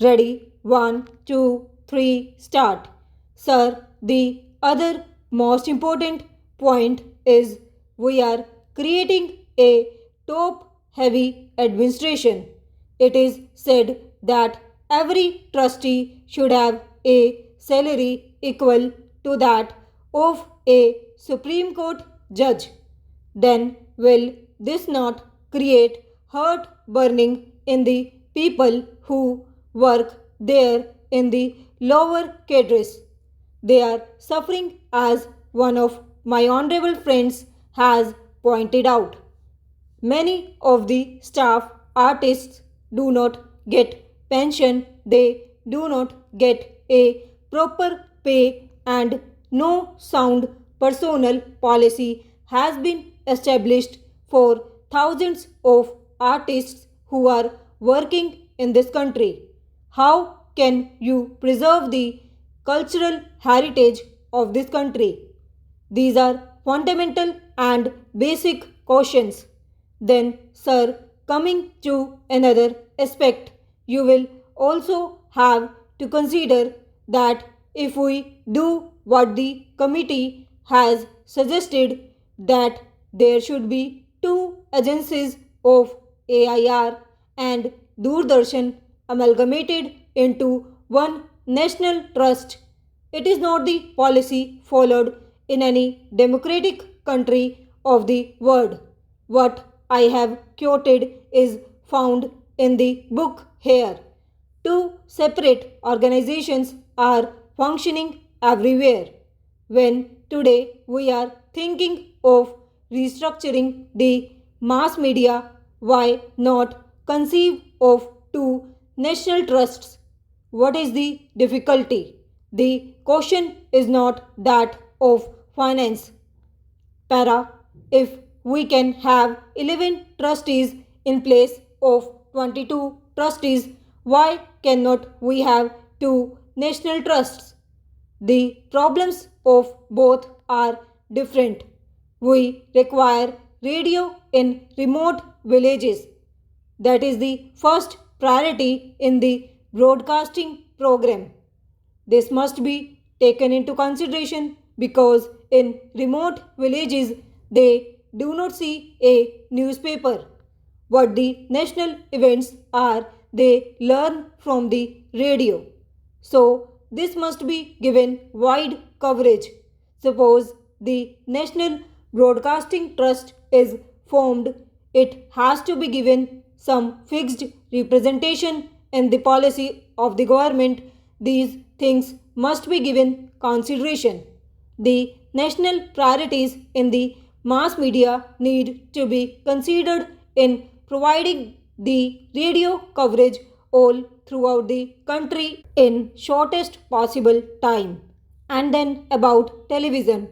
Ready? One, two, three, start. Sir, the other most important point is we are creating a top heavy administration. It is said that every trustee should have a salary equal to that of a Supreme Court judge. Then will this not create heart burning in the people who work there in the lower cadres? They are suffering, as one of my honorable friends has pointed out. Many of the staff artists do not get pension, they do not get a proper pay, and no sound personal policy has been established for thousands of artists who are working in this country. How can you preserve the cultural heritage of this country? These are fundamental and basic questions. Then, sir, coming to another aspect, you will also have to consider that if we do what the committee has suggested, that there should be two agencies of AIR and Doordarshan amalgamated into one national trust. It is not the policy followed in any democratic country of the world. What I have quoted is found in the book here. Two separate organizations are functioning everywhere. When today we are thinking of restructuring the mass media, why not conceive of two national trusts? What is the difficulty? The question is not that of finance. Para, if we can have 11 trustees in place of 22 trustees, why cannot we have two national trusts? The problems of both are different. We require radio in remote villages. That is the first priority in the broadcasting program. This must be taken into consideration because in remote villages they do not see a newspaper. What the national events are, they learn from the radio. So, this must be given wide coverage. Suppose the National Broadcasting Trust is formed, it has to be given some fixed representation in the policy of the government. These things must be given consideration. The national priorities in the mass media need to be considered in providing the radio coverage all throughout the country in shortest possible time. And then about television.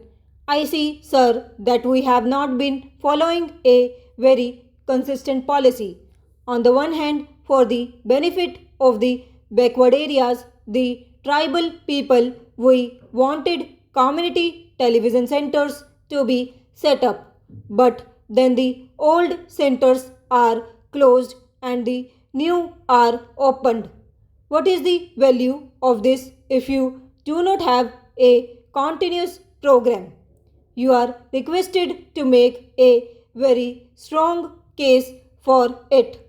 I see, sir, that we have not been following a very consistent policy. On the one hand, for the benefit of the backward areas, the tribal people, we wanted community television centers to be set up. But then the old centers are closed and the new are opened. What is the value of this if you do not have a continuous program? You are requested to make a very strong case for it.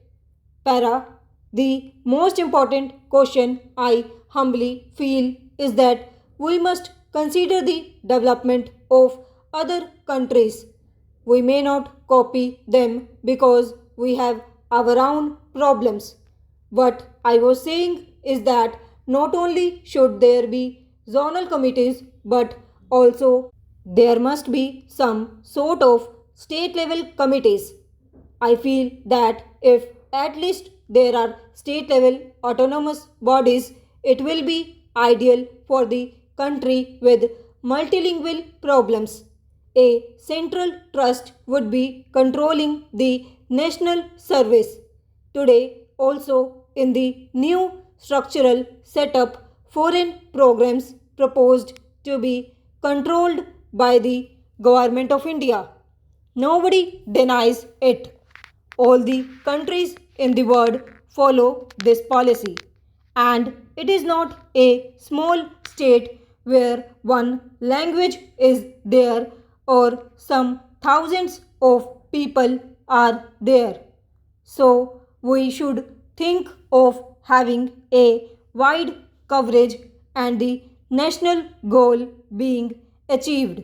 Para, the most important question I humbly feel is that we must consider the development of other countries. We may not copy them because we have our own problems. What I was saying is that not only should there be zonal committees, but also there must be some sort of state level committees. I feel that if at least there are state level autonomous bodies, it will be ideal for the country with multilingual problems. A central trust would be controlling the national service. Today, also in the new structural setup, foreign programs proposed to be controlled by the Government of India. Nobody denies it. All the countries in the world follow this policy. And it is not a small state where one language is there or some thousands of people are there. So we should think of having a wide coverage and the national goal being achieved.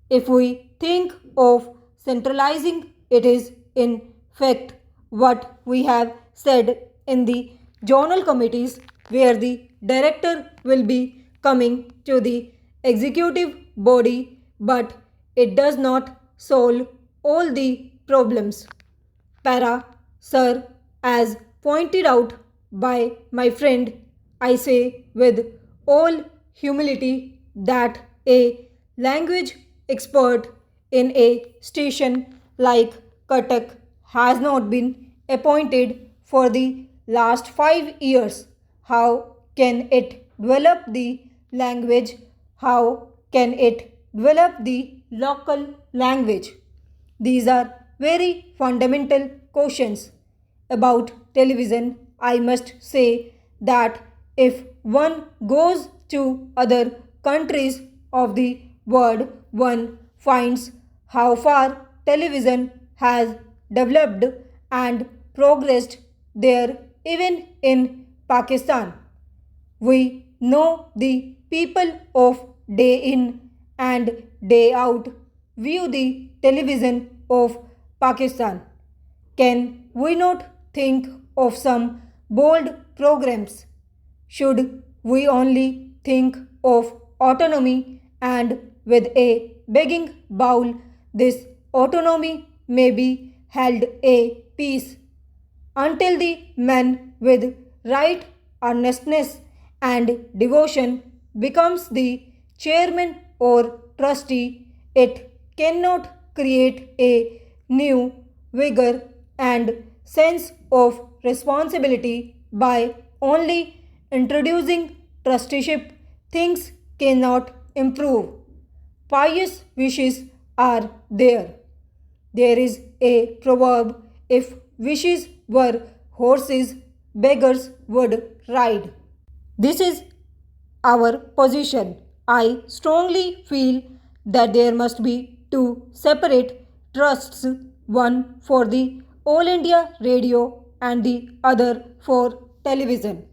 If we think of centralizing, it is in fact what we have said in the journal committees, where the director will be coming to the executive body, but it does not solve all the problems. Para, sir, as pointed out by my friend, I say with all humility that a language expert in a station like Cuttack has not been appointed for the last 5 years. How can it develop the language? How can it develop the local language? These are very fundamental questions about television. I must say that if one goes to other countries of the world, one finds how far television has developed and progressed there, even in Pakistan. We know the people of day in and day out view the television of Pakistan. Can we not think of some bold programs? Should we only think of autonomy, and with a begging bowl, this autonomy may be held a peace until the man with right earnestness and devotion becomes the chairman or trustee, it cannot create a new vigor and sense of responsibility by only introducing trusteeship. Things cannot improve. Pious wishes are there. There is a proverb, if wishes were horses, beggars would ride. This is our position. I strongly feel that there must be two separate trusts, one for the All India Radio and the other for television.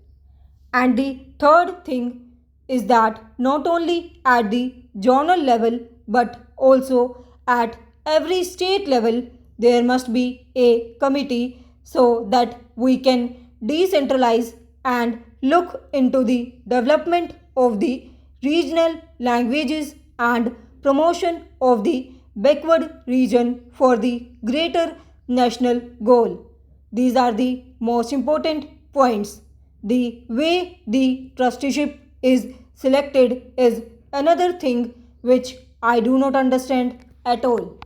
And the third thing is that not only at the zonal level but also at every state level there must be a committee so that we can decentralize and look into the development of the regional languages and promotion of the backward region for the greater national goal. These are the most important points. The way the trusteeship is selected is another thing which I do not understand at all.